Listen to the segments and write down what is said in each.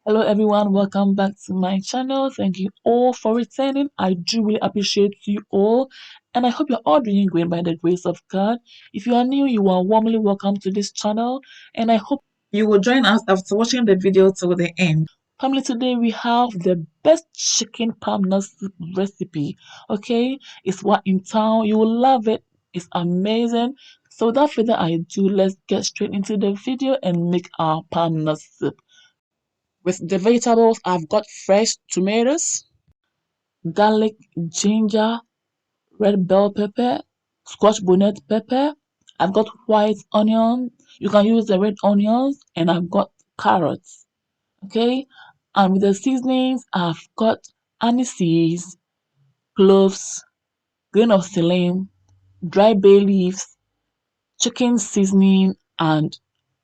Hello everyone, welcome back to my channel. Thank you all for returning. I do really appreciate you all, and I hope you're all doing great by the grace of God. If you are new, you are warmly welcome to this channel, and I hope you will join us after watching the video till the end. Family, today we have the best chicken palm nut soup recipe. Okay, it's what in town. You will love it. It's amazing. So without further ado, let's get straight into the video and make our palm nut soup. With the vegetables, I've got fresh tomatoes, garlic, ginger, red bell pepper, scotch bonnet pepper. I've got white onion. You can use the red onions, and I've got carrots. Okay, and with the seasonings, I've got anise, cloves, grain of thyme, dry bay leaves, chicken seasoning, and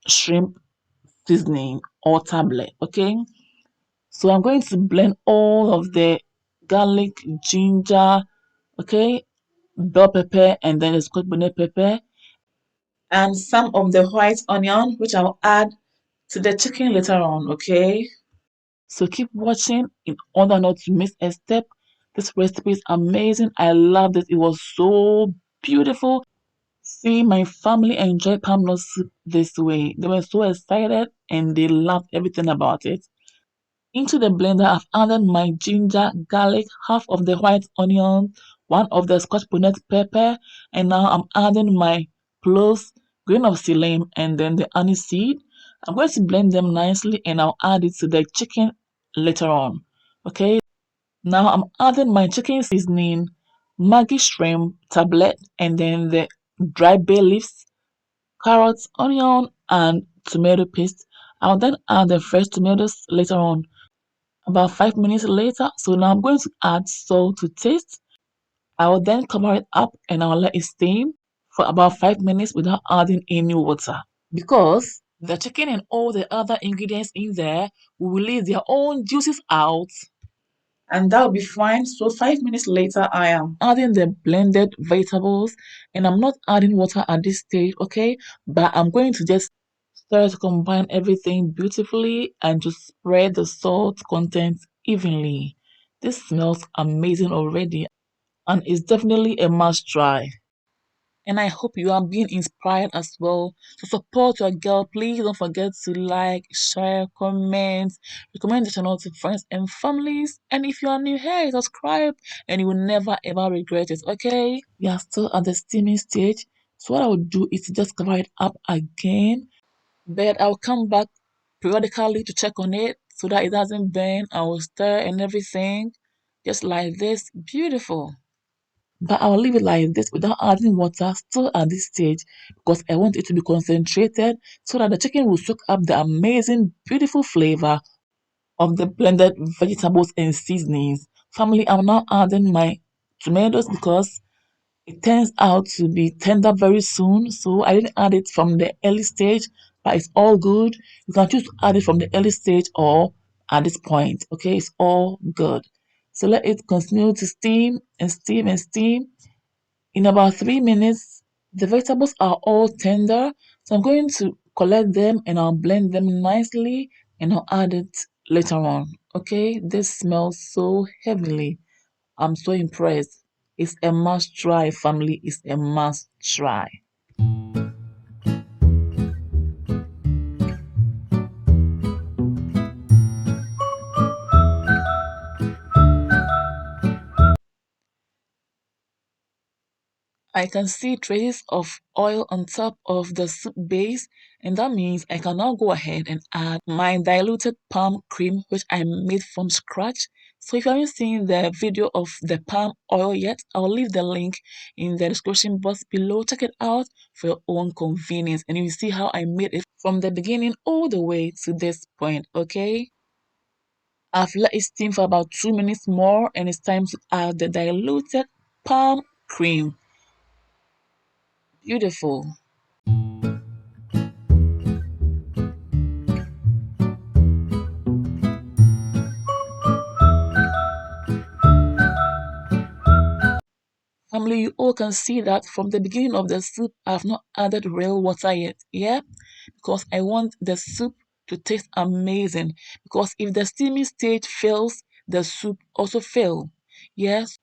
shrimp seasoning or tablet. Okay, so I'm going to blend all of the garlic, ginger, okay, bell pepper, and then the scotch bonnet pepper, and some of the white onion, which I'll add to the chicken later on, okay? So keep watching in order not to miss a step. This recipe is amazing. I love it. It was so beautiful. See my family enjoy palm nut soup this way. They were so excited and they loved everything about it. Into the blender, I've added my ginger, garlic, half of the white onion, one of the scotch bonnet pepper, and now I'm adding my cloves, grain of thyme, and then the anise seed. I'm going to blend them nicely and I'll add it to the chicken later on. Okay, now I'm adding my chicken seasoning, Maggi shrimp tablet, and then the dry bay leaves, carrots, onion, and tomato paste. I'll then add the fresh tomatoes later on about 5 minutes later. So now I'm going to add salt to taste. I will then cover it up and I'll let it steam for about 5 minutes without adding any water because the chicken and all the other ingredients in there will release their own juices out, and that will be fine. So 5 minutes later, I am adding the blended vegetables, and I'm not adding water at this stage, okay? But I'm going to just stir to combine everything beautifully and to spread the salt content evenly. This smells amazing already and is definitely a must try. And I hope you are being inspired as well. To support your girl, please don't forget to like, share, comment, recommend the channel to friends and families. And if you are new here, subscribe and you will never ever regret it, okay? We are still at the steaming stage. So what I will do is to just cover it up again, but I'll come back periodically to check on it so that it doesn't burn. I will stir and everything just like this. Beautiful. But I'll leave it like this without adding water still at this stage because I want it to be concentrated so that the chicken will soak up the amazing, beautiful flavor of the blended vegetables and seasonings. Family, I'm now adding my tomatoes because it turns out to be tender very soon. So I didn't add it from the early stage, but it's all good. You can choose to add it from the early stage or at this point. Okay, it's all good. So let it continue to steam and steam and steam. In about 3 minutes, the vegetables are all tender, so I'm going to collect them and I'll blend them nicely and I'll add it later on. Okay, this smells so heavenly. I'm so impressed. It's a must try, family. It's a must try. I can see traces of oil on top of the soup base, and that means I can now go ahead and add my diluted palm cream, which I made from scratch. So if you haven't seen the video of the palm oil yet, I'll leave the link in the description box below. Check it out for your own convenience, and you will see how I made it from the beginning all the way to this point, okay? I've let it steam for about 2 minutes more, and it's time to add the diluted palm cream. Beautiful. Family, you all can see that from the beginning of the soup, I've not added real water yet. Yeah, because I want the soup to taste amazing, because if the steaming stage fails, the soup also fail. Yes,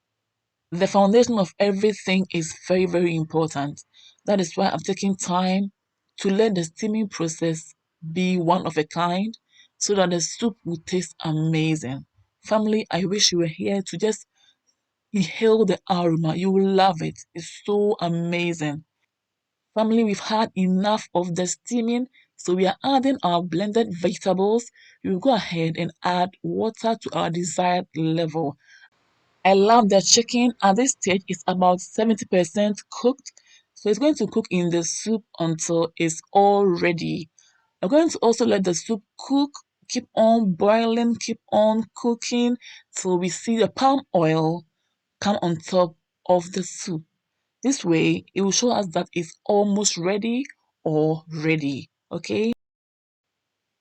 the foundation of everything is very, very important. That is why I'm taking time to let the steaming process be one of a kind so that the soup will taste amazing. Family, I wish you were here to just inhale the aroma. You will love it. It's so amazing. Family, we've had enough of the steaming, so we are adding our blended vegetables. We'll go ahead and add water to our desired level. I love the chicken at this stage is about 70% cooked. So it's going to cook in the soup until it's all ready. I'm going to also let the soup cook, keep on boiling, keep on cooking till we see the palm oil come on top of the soup. This way, it will show us that it's almost ready or ready. Okay?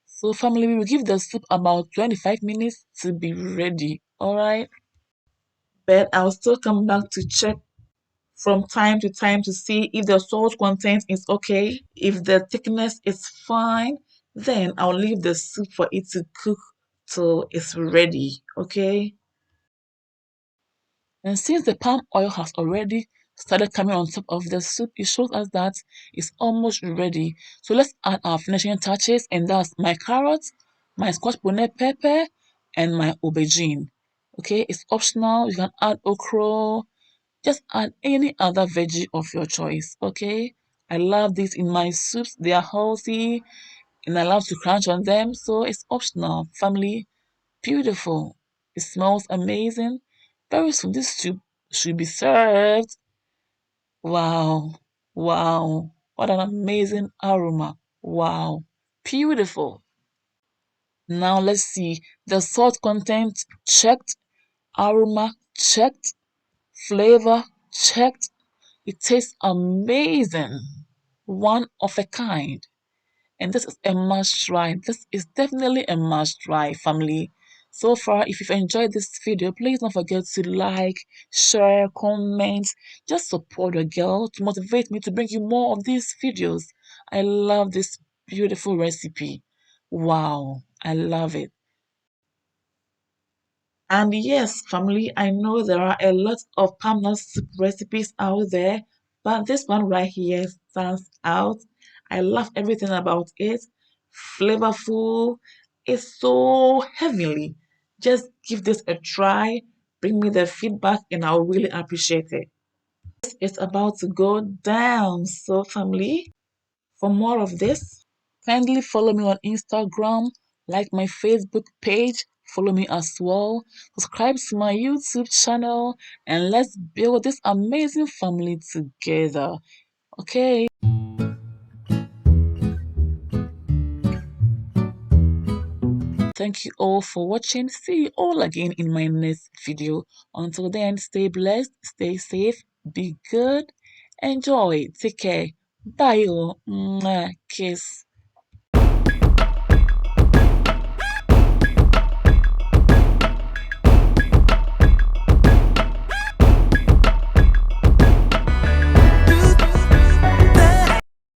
So family, we will give the soup about 25 minutes to be ready. Alright? But I'll still come back to check from time to time to see if the salt content is okay. If the thickness is fine, then I'll leave the soup for it to cook till it's ready. Okay? And since the palm oil has already started coming on top of the soup, it shows us that it's almost ready. So let's add our finishing touches, and that's my carrots, my scotch bonnet pepper, and my aubergine. Okay, it's optional. You can add okra, just add any other veggie of your choice. Okay, I love these in my soups. They are healthy, and I love to crunch on them. So it's optional. Family, beautiful. It smells amazing. Very soon, this soup should be served. Wow. Wow. What an amazing aroma. Wow. Beautiful. Now let's see. The salt content checked. Aroma checked. Flavor checked. It tastes amazing. One of a kind. And this is a must try. This is definitely a must try, family. So far, if you've enjoyed this video, please don't forget to like, share, comment. Just support your girl to motivate me to bring you more of these videos. I love this beautiful recipe. Wow, I love it. And yes, family, I know there are a lot of palm nut soup recipes out there, but this one right here stands out. I love everything about it. Flavorful. It's so heavenly. Just give this a try. Bring me the feedback, and I'll really appreciate it. It's about to go down. So, family, for more of this, kindly follow me on Instagram, like my Facebook page, follow me as well, subscribe to my YouTube channel, and let's build this amazing family together. Okay? Thank you all for watching. See you all again in my next video. Until then, stay blessed, stay safe, be good, enjoy, take care. Bye. Oh. Mwah. Kiss.